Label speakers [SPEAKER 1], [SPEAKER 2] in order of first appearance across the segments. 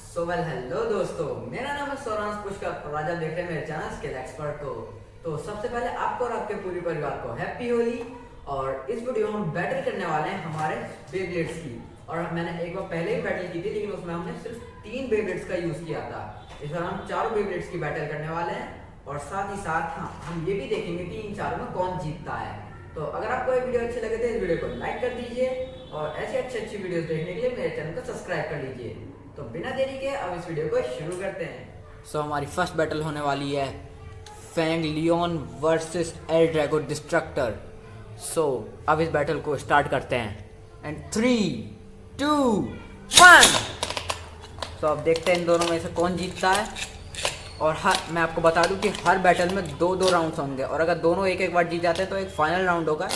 [SPEAKER 1] Hello दोस्तों, मेरा नाम है सौरांश पुष्कर और आज आप देख रहे हैं मेरे चैनल स्किल एक्सपर्ट को। तो सबसे पहले आपको और आपके पूरे परिवार को हैप्पी होली। और इस वीडियो में हम बैटल करने वाले हैं हमारे बेब्लेड्स की। और मैंने एक बार पहले ही बैटल की थी, लेकिन उसमें हमने सिर्फ 3 बेब्लेड्स का यूज किया था। इस बार हम 4 बेब्लेड्स की बैटल करने वाले हैं और साथ ही साथ हम ये भी देखेंगे कि इन चारों में कौन जीतता है। तो अगर आपको ये वीडियो अच्छी लगे तो इस वीडियो को लाइक कर दीजिए और ऐसी अच्छी वीडियोस देखने के लिए मेरे चैनल को सब्सक्राइब कर लीजिए। तो बिना देरी के अब इस वीडियो को शुरू करते हैं। हमारी फर्स्ट बैटल होने वाली है Fang Leone versus L Drago Destroyer. अब इस बैटल को स्टार्ट करते हैं एंड 3, 2, 1। अब देखते हैं इन दोनों में से कौन जीतता है। और मैं आपको बता दूं कि हर बैटल में 2-2 राउंड्स होंगे और अगर दोनों एक बार जीत जाते हैं तो एक फाइनल राउंड होगा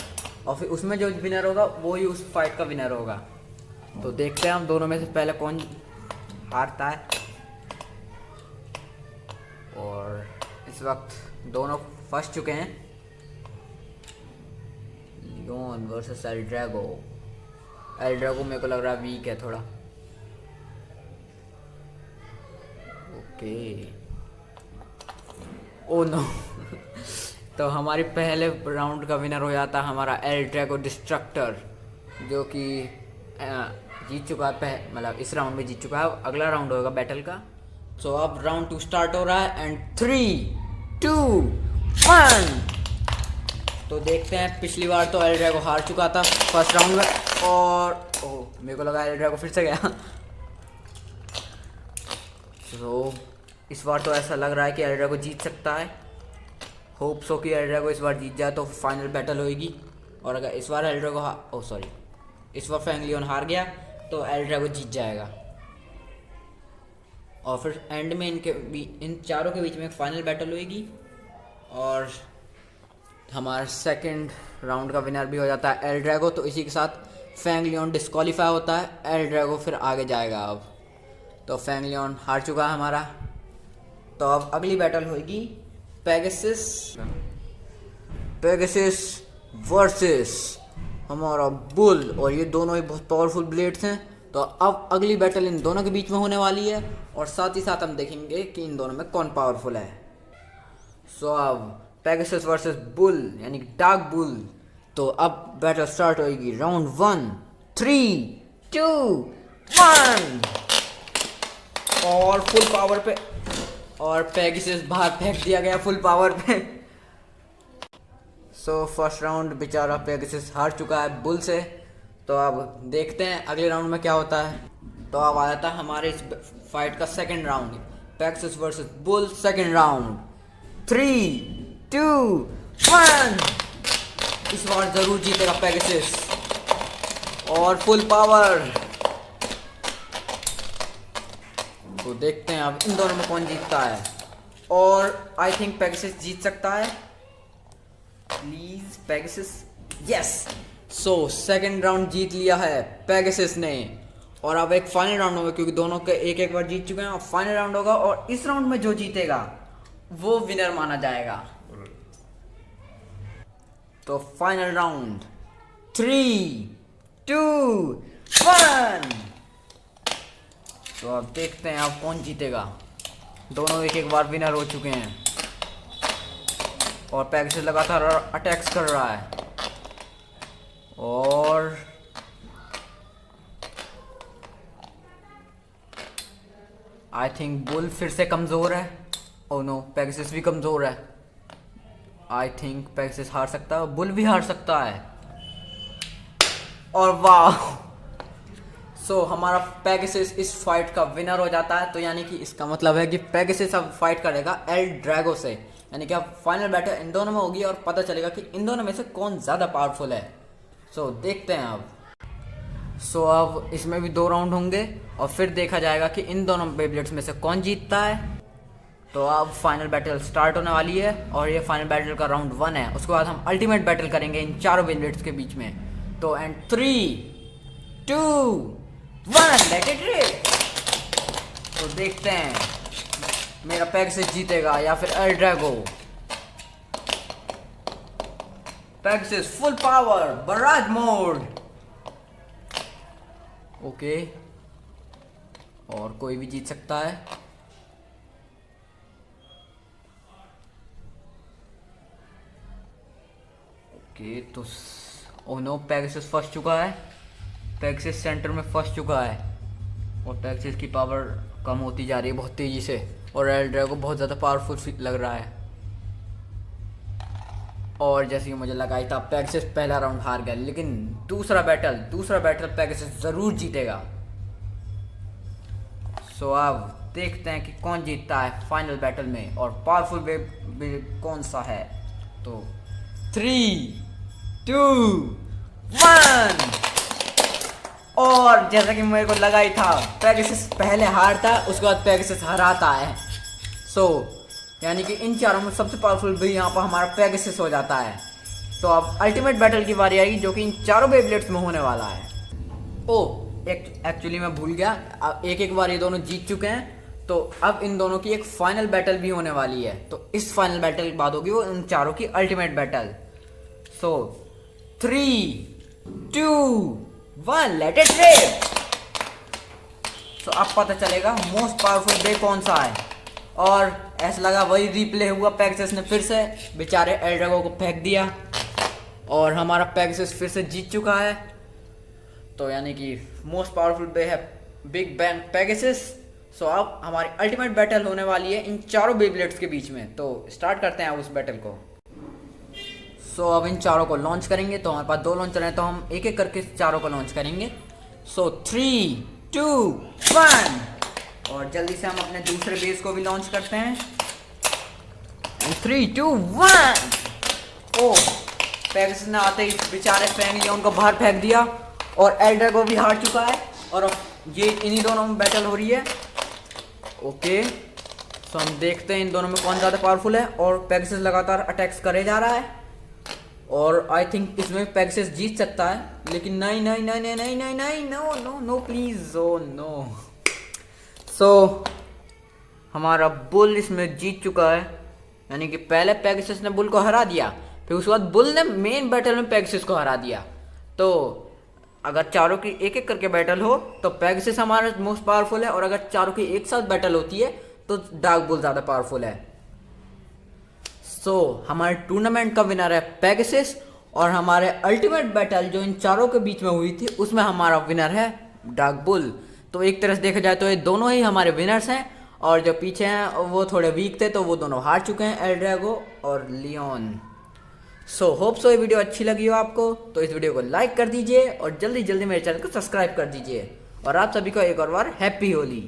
[SPEAKER 1] और फिर उसमें जो विनर होगा वो ही उस फाइट का विनर होगा। तो देखते हैं हम दोनों में से पहले कौन हारता है। और इस वक्त दोनों फंस चुके हैं, Leone versus L Drago. L Drago मेरे को लग रहा है वीक है थोड़ा। ओके, ओ नो तो हमारी पहले राउंड का विनर हो जाता है हमारा एल ड्रैगो डिस्ट्रक्टर, जो कि जीत चुका है। मतलब इस राउंड में जीत चुका है। अगला राउंड होगा बैटल का। अब राउंड 2 स्टार्ट हो रहा है एंड 3, 2, 1। तो देखते हैं, पिछली बार तो एल ड्रैगो हार चुका था फर्स्ट राउंड में और मेरे को लगा एल ड्रैगो फिर से गया। इस बार तो ऐसा लग रहा है कि एल ड्रैगो जीत सकता है। होप सो कि एल ड्रैगो इस बार जीत जाए तो फाइनल बैटल होगी। और अगर इस बार एल ड्रैगो इस बार फैंग लियोन हार गया तो एल ड्रैगो जीत जाएगा। और फिर एंड में इन चारों के बीच में एक फाइनल बैटल होगी और हमारा सेकंड राउंड का विनर भी हो जाता है एल ड्रैगो। तो इसी के साथ फैंग लियोन डिस्क्वालीफाई होता है, एल ड्रैगो फिर आगे जाएगा। अब तो फैंग लियोन हार चुका है हमारा। तो अब अगली बैटल होगी पेगासस वर्सेस हमारा बुल। और ये दोनों ही बहुत पावरफुल ब्लेड्स हैं। तो अब अगली बैटल इन दोनों के बीच में होने वाली है और साथ ही साथ हम देखेंगे कि इन दोनों में कौन पावरफुल है। अब पेगासस वर्सेस बुल यानी डार्क बुल। तो अब बैटल स्टार्ट होगी। राउंड 1, 3, 2, 1। और फुल पावर पे और पेगासस बाहर फेंक दिया गया फुल पावर पे। फर्स्ट राउंड बेचारा पेगासस हार चुका है बुल से। तो अब देखते हैं अगले राउंड में क्या होता है। तो अब आ जाता है हमारे इस फाइट का second round, Pegasus versus bull second round. 3, 2, 1। इस बार जरूर जीतेगा पेगासस और फुल पावर। तो देखते हैं अब इन दोनों में कौन जीतता है। और आई थिंक पेगासस जीत सकता है। Please Pegasus, yes. Second round जीत लिया है पेगासस ने। और अब एक फाइनल राउंड होगा क्योंकि दोनों के एक बार जीत चुके हैं। और फाइनल राउंड होगा और इस राउंड में जो जीतेगा वो विनर माना जाएगा। तो फाइनल राउंड 3, 2, 1। तो अब देखते हैं अब कौन जीतेगा। दोनों एक बार विनर हो चुके हैं और पेगासस लगातार अटैक्स कर रहा है। और आई थिंक बुल फिर से कमज़ोर है। ओ नो, पेगासस भी कमज़ोर है। आई थिंक पेगासस हार सकता है, बुल भी हार सकता है। और वाह, हमारा पेगासस इस फाइट का विनर हो जाता है। तो यानी कि इसका मतलब है कि पेगासस अब फाइट करेगा एल ड्रैगो से। यानी कि अब फाइनल बैटल इन दोनों में होगी और पता चलेगा कि इन दोनों में से कौन ज़्यादा पावरफुल है। देखते हैं अब। अब इसमें भी 2 राउंड होंगे और फिर देखा जाएगा कि इन दोनों बेब्लेड्स में से कौन जीतता है। तो अब फाइनल बैटल स्टार्ट होने वाली है और ये फाइनल बैटल का राउंड 1 है। उसके बाद हम अल्टीमेट बैटल करेंगे इन चारों बेब्लेड्स के बीच में। तो एंड 3, 2, 1, लेट इट रिप। तो देखते हैं मेरा पेगासस जीतेगा या फिर L Drago. Pegasus full power barrage mode। Okay, और कोई भी जीत सकता है। ओके तो ओ नो, पेगासस फंस चुका है। पेगासस सेंटर में फंस चुका है और पेगासस की पावर कम होती जा रही है बहुत तेजी से और एल ड्रैगो बहुत ज़्यादा पावरफुल लग रहा है। और जैसे कि मुझे लगा ही था पेगासस पहला राउंड हार गया, लेकिन दूसरा बैटल पेगासस ज़रूर जीतेगा। सो अब देखते हैं कि कौन जीतता है फाइनल बैटल में और पावरफुल वेब कौन सा है। तो 3, 2, 1। और जैसा कि मेरे को लगा ही था पेगासस पहले हारता, उसके बाद पेगासस हराता है। सो यानी कि इन चारों में सबसे पावरफुल भी यहाँ पर हमारा पेगासस हो जाता है। तो अब अल्टीमेट बैटल की बारी आएगी जो कि इन चारों बेब्लेड्स में होने वाला है। एक्चुअली मैं भूल गया, अब एक बार ये दोनों जीत चुके हैं, तो अब इन दोनों की एक फाइनल बैटल भी होने वाली है। तो इस फाइनल बैटल के बाद होगी वो इन चारों की ultimate battle. So 3, 2, 1 let it rip. तो अब पता चलेगा मोस्ट पावरफुल बे कौन सा है। और ऐसा लगा वही रिप्ले हुआ, पेगासस ने फिर से बेचारे एल ड्रैगो को फेंक दिया और हमारा पेगासस फिर से जीत चुका है। तो यानी कि मोस्ट पावरफुल बे है बिग बैंग पेगासस। सो अब हमारी अल्टीमेट बैटल होने वाली है इन चारों बेब्लेड्स के बीच में। तो स्टार्ट करते हैं उस बैटल को। सो अब इन चारों को लॉन्च करेंगे। तो हमारे पास 2 लॉन्चर हैं, तो हम एक एक करके चारों को लॉन्च करेंगे। सो 3, 2, 1। और जल्दी से हम अपने दूसरे बेस को भी लॉन्च करते हैं। 3, 2, 1। ओ पेगासस ने आते ही बेचारे फैंगलियोन को बाहर फेंक दिया और एल ड्रैगो भी हार चुका है और अब ये इन्हीं दोनों में बैटल हो रही है। ओके तो हम देखते हैं इन दोनों में कौन ज़्यादा पावरफुल है। और पेगासस लगातार अटैक्स करे जा रहा है और आई थिंक इसमें पेगासस जीत सकता है, लेकिन नहीं नहीं नहीं नहीं नहीं नहीं नहीं no no no please, oh no. So हमारा बुल इसमें जीत चुका है, यानी कि पहले पेगासस ने बुल को हरा दिया, फिर उसके बाद बुल ने मेन बैटल में पेगासस को हरा दिया। तो अगर चारों की एक एक करके बैटल हो तो पेगासस हमारा मोस्ट पावरफुल है, और अगर चारों की एक साथ बैटल होती है तो डार्क बुल ज़्यादा पावरफुल है। सो हमारे टूर्नामेंट का विनर है पेगासस, और हमारे अल्टीमेट बैटल जो इन चारों के बीच में हुई थी उसमें हमारा विनर है डार्क बुल। तो एक तरह से देखा जाए तो ये दोनों ही हमारे विनर्स हैं, और जो पीछे हैं वो थोड़े वीक थे तो वो दोनों हार चुके हैं, एल ड्रैगो और लियोन। सो होप सो ये वीडियो अच्छी लगी हो आपको, तो इस वीडियो को लाइक कर दीजिए और जल्दी जल्दी मेरे चैनल को सब्सक्राइब कर दीजिए। और आप सभी को एक और बार हैप्पी होली।